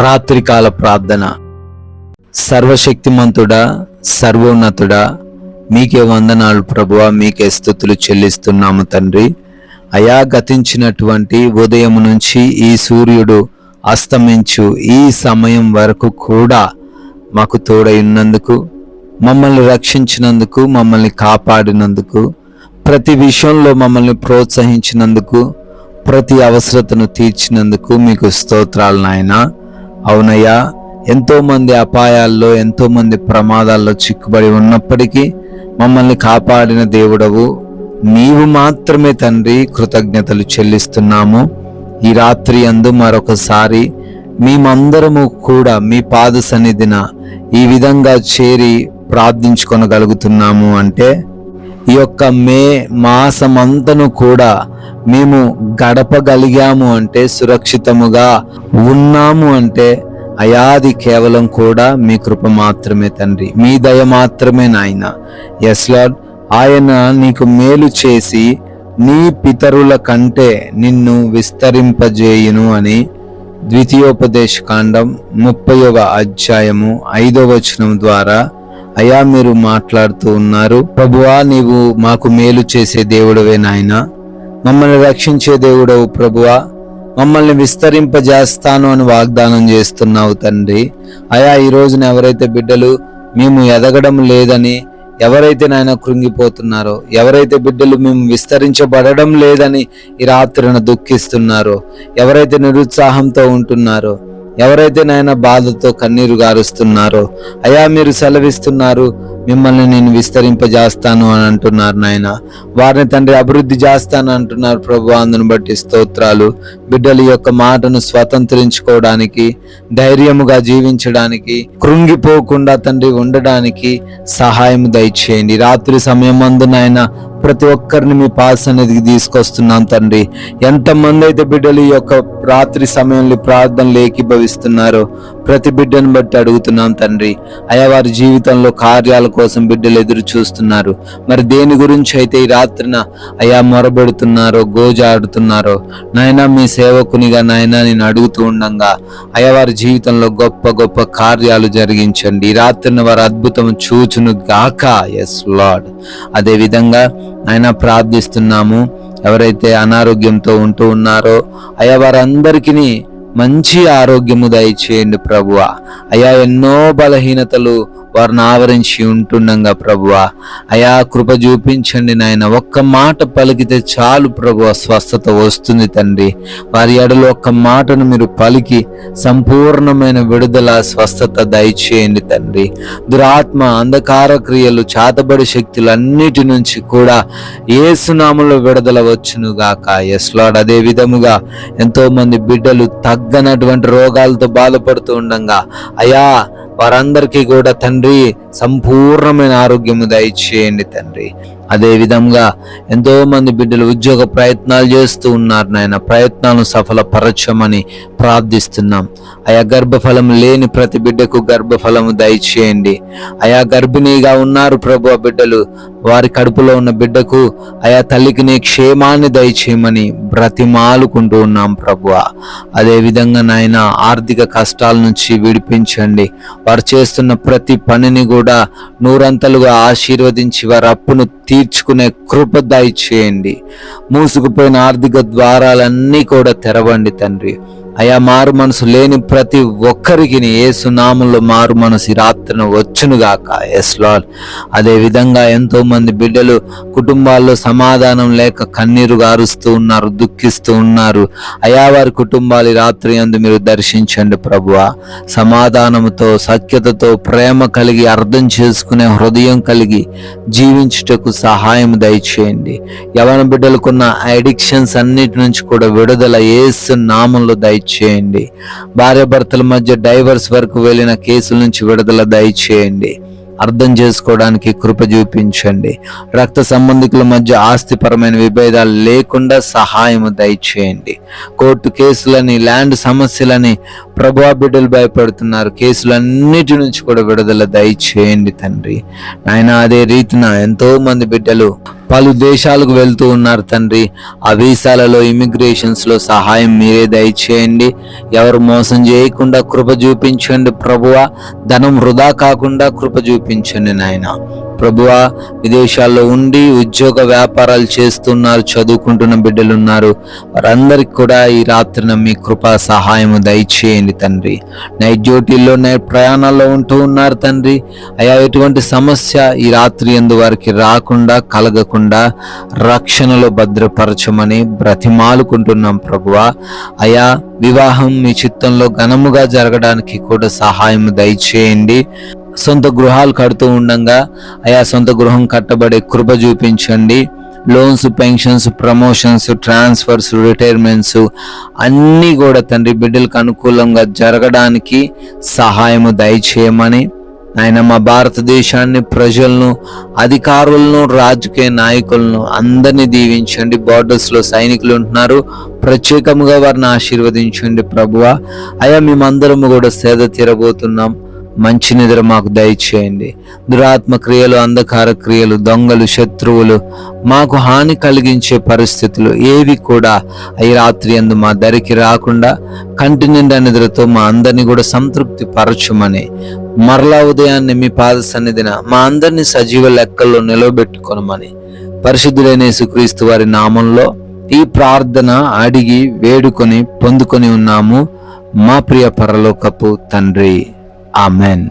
రాత్రికాల ప్రార్థన. సర్వశక్తిమంతుడా, సర్వోన్నతుడా, మీకే వందనాలు ప్రభువా, మీకే స్తుతులు చెల్లిస్తున్నాము తండ్రి. అయా, గతించినటువంటి ఉదయం నుంచి ఈ సూర్యుడు అస్తమించు ఈ సమయం వరకు కూడా మాకు తోడై ఉన్నందుకు, మమ్మల్ని రక్షించినందుకు, మమ్మల్ని కాపాడినందుకు, ప్రతి విషయంలో మమ్మల్ని ప్రోత్సహించినందుకు, ప్రతి అవసరతను తీర్చినందుకు మీకు స్తోత్రాలు నాయనా. అవునయ్యా, ఎంతోమంది అపాయాల్లో, ఎంతోమంది ప్రమాదాల్లో చిక్కుబడి ఉన్నప్పటికీ మమ్మల్ని కాపాడిన దేవుడవు నీవు మాత్రమే తండ్రి. కృతజ్ఞతలు చెల్లిస్తున్నాము. ఈ రాత్రి అందు మరొకసారి మేమందరము కూడా మీ పాద సన్నిధిన ఈ విధంగా చేరి ప్రార్థించుకొనగలుగుతున్నాము అంటే, ఈ యొక్క మే మాసమంతను కూడా మేము గడపగలిగాము అంటే, సురక్షితముగా ఉన్నాము అంటే, అయాది కేవలం కూడా మీ కృప మాత్రమే తండ్రి, మీ దయ మాత్రమే నాయన. ఎస్ లార్డ్, ఆయన నీకు మేలు చేసి నీ పితరుల కంటే నిన్ను విస్తరింపజేయును అని ద్వితీయోపదేశ కాండం 30వ అధ్యాయము 5వ వచనం ద్వారా అయా మీరు మాట్లాడుతూ ఉన్నారు. ప్రభువా, నీవు మాకు మేలు చేసే దేవుడవే నాయన, మమ్మల్ని రక్షించే దేవుడవు ప్రభువా, మమ్మల్ని విస్తరింపజేస్తాను అని వాగ్దానం చేస్తున్నావు తండ్రి. అయా, ఈ రోజున ఎవరైతే బిడ్డలు మేము ఎదగడం లేదని, ఎవరైతే నాయన కృంగిపోతున్నారో, ఎవరైతే బిడ్డలు మేము విస్తరించబడడం లేదని ఈ రాత్రిన దుఃఖిస్తున్నారో, ఎవరైతే నిరుత్సాహంతో ఉంటున్నారో, ఎవరైతే నాయన బాధతో కన్నీరు గారుస్తున్నారో, అయా మీరు సెలవిస్తున్నారు మిమ్మల్ని నేను విస్తరింపజేస్తాను అని అంటున్నారు నాయన. వారిని తండ్రి అభివృద్ధి చేస్తాను అంటున్నారు ప్రభు. అందును బట్టి స్తోత్రాలు. బిడ్డల యొక్క మాటను స్వతంత్రించుకోవడానికి, ధైర్యముగా జీవించడానికి, కృంగిపోకుండా తండ్రి ఉండడానికి సహాయం దయచేయండి. రాత్రి సమయం అందు నాయన ప్రతి ఒక్కరిని మీ పాద సన్నిధికి తీసుకొస్తున్నాం తండ్రి. ఎంతమంది అయితే బిడ్డలు ఈ యొక్క రాత్రి సమయంలో ప్రార్థనలు ఏకీభవిస్తున్నారో ప్రతి బిడ్డను బట్టి అడుగుతున్నాం తండ్రి. అయా, వారి జీవితంలో కార్యాల కోసం బిడ్డలు ఎదురు చూస్తున్నారు. మరి దేని గురించి అయితే ఈ రాత్రిన అయా మొరబెడుతున్నారో, గోజాడుతున్నారో నాయన, మీ సేవకునిగా నాయన నేను అడుగుతూ ఉండంగా అయా వారి జీవితంలో గొప్ప గొప్ప కార్యాలు జరిగించండి. ఈ రాత్రిన వారి అద్భుతం చూచును గాక. Yes Lord. అదే విధంగా ఆయన ప్రార్థిస్తున్నాము. ఎవరైతే అనారోగ్యంతో ఉంటూ ఉన్నారో అయా వారందరికీ మంచి ఆరోగ్యము దయచేయండి ప్రభువా. అయా, ఎన్నో బలహీనతలు వారిని ఆవరించి ఉంటుండగా ప్రభువా అయా కృప చూపించండి నాయన. ఒక్క మాట పలికితే చాలు ప్రభువా, స్వస్థత వస్తుంది తండ్రి. వారి ఎడలో ఒక్క మాటను మీరు పలికి సంపూర్ణమైన విడుదల, స్వస్థత దయచేయండి తండ్రి. దురాత్మ, అంధకార క్రియలు, చాతబడి శక్తులు అన్నిటి నుంచి కూడా యేసు నామములో విడుదల వచ్చును గాక. Yes Lord. అదే విధముగా ఎంతో మంది బిడ్డలు తగ్గనటువంటి రోగాలతో బాధపడుతూ ఉండగా అయా వారందరికీ కూడా తండ్రి సంపూర్ణమైన ఆరోగ్యము దయచేయండి తండ్రి. అదే విధంగా ఎంతో మంది బిడ్డలు ఉద్యోగ ప్రయత్నాలు చేస్తూ ఉన్నారు నాయన. ప్రయత్నాలను సఫలపరచమని ప్రార్థిస్తున్నాం. అయా, గర్భఫలం లేని ప్రతి బిడ్డకు గర్భఫలము దయచేయండి. అయా, గర్భిణీగా ఉన్నారు ప్రభు బిడ్డలు, వారి కడుపులో ఉన్న బిడ్డకు అయా తల్లికి నీ క్షేమాన్ని దయచేయమని బ్రతిమాలుకుంటూ ఉన్నాం ప్రభువా. అదే విధంగా నాయన ఆర్థిక కష్టాల నుంచి విడిపించండి. వారు చేస్తున్న ప్రతి పనిని కూడా నూరంతలుగా ఆశీర్వదించి వారి అప్పును తీర్చుకునే కృప దయచేయండి. మూసుకుపోయిన ఆర్థిక ద్వారాలన్నీ కూడా తెరవండి తండ్రి. అయా, మారు మనసు లేని ప్రతి ఒక్కరికి యేసు నామములో మారు మనసు రాత్రిన వచ్చునుగాక. Yes Lord. అదే విధంగా ఎంతో మంది బిడ్డలు కుటుంబాల్లో సమాధానం లేక కన్నీరు గారుస్తూ ఉన్నారు, దుఃఖిస్తూ ఉన్నారు. అయా, వారి కుటుంబాలు రాత్రి అందు మీరు దర్శించండి ప్రభువా. సమాధానముతో, సఖ్యతతో, ప్రేమ కలిగి, అర్థం చేసుకునే హృదయం కలిగి జీవించుటకు సహాయం దయచేయండి. యవన బిడ్డలకున్న అడిక్షన్స్ అన్నిటి నుంచి కూడా విడుదల యేసు నామములో దయచేయండి. భార్యాభర్తల మధ్య డైవర్స్ వరకు వెళ్ళిన కేసుల నుంచి విడుదల దయచేయండి. అర్థం చేసుకోవడానికి కృప చూపించండి. రక్త సంబంధికుల మధ్య ఆస్తిపరమైన విభేదాలు లేకుండా సహాయము దయచేయండి. కోర్టు కేసులని, ల్యాండ్ సమస్యలని ప్రభువా బిడ్డలు భయపడుతున్నారు. కేసులన్నిటి నుంచి కూడా విడుదల దయచేయండి తండ్రి నాయన. అదే రీతిన ఎంతో మంది బిడ్డలు పలు దేశాలకు వెళ్తూ ఉన్నారు తండ్రి. ఆ వీసాలలో ఇమిగ్రేషన్స్లో సహాయం మీరే దయచేయండి. ఎవరు మోసం చేయకుండా కృప చూపించండి ప్రభువా. ధనం వృధా కాకుండా కృప చూపించండి నాయన. ప్రభువా, విదేశాల్లో ఉండి ఉద్యోగ వ్యాపారాలు చేస్తున్నారు, చదువుకుంటున్న బిడ్డలు ఉన్నారు. వారందరికి కూడా ఈ రాత్రిన మీ కృపా సహాయము దయచేయండి తండ్రి. నైట్ డ్యూటీల్లో నైట్ ప్రయాణాల్లో ఉంటూ ఉన్నారు తండ్రి. అయా, ఎటువంటి సమస్య ఈ రాత్రి యందు వారికి రాకుండా కలగకుండా రక్షణలో భద్రపరచమని బ్రతిమాలుకుంటున్నాం ప్రభువా. అయా, వివాహం మీ చిత్తంలో ఘనముగా జరగడానికి కూడా సహాయం దయచేయండి. సొంత గృహాలు కడుతూ ఉండగా అయా సొంత గృహం కట్టబడే కృప చూపించండి. Loans, pensions, promotions, transfers, retirements అన్నీ కూడా తండ్రి బిడ్డలకు అనుకూలంగా జరగడానికి సహాయము దయచేయమని ఆయన మా భారతదేశాన్ని, ప్రజలను, అధికారులను, రాజకీయ నాయకులను అందరినీ దీవించండి. బార్డర్స్లో సైనికులు ఉంటున్నారు, ప్రత్యేకముగా వారిని ఆశీర్వదించండి ప్రభువా. అయా, మేమందరము కూడా సేద తీరబోతున్నాం. మంచి నిద్ర మాకు దయచేయండి. దురాత్మ క్రియలు, అంధకార క్రియలు, దొంగలు, శత్రువులు, మాకు హాని కలిగించే పరిస్థితులు ఏవి కూడా ఈ రాత్రి యందు మా దరికి రాకుండా కంటి నిండా నిద్రతో మా అందరినీ కూడా సంతృప్తి పరచుమని మరలా ఉదయాన్నే మీ పాద సన్నిధిన మా అందరినీ సజీవ లెక్కల్లో నిలవబెట్టుకొనమని పరిశుద్ధుడైన యేసుక్రీస్తు వారి నామంలో ఈ ప్రార్థన అడిగి వేడుకొని పొందుకొని ఉన్నాము మా ప్రియ పరలోకపు తండ్రి. ఆమెన్.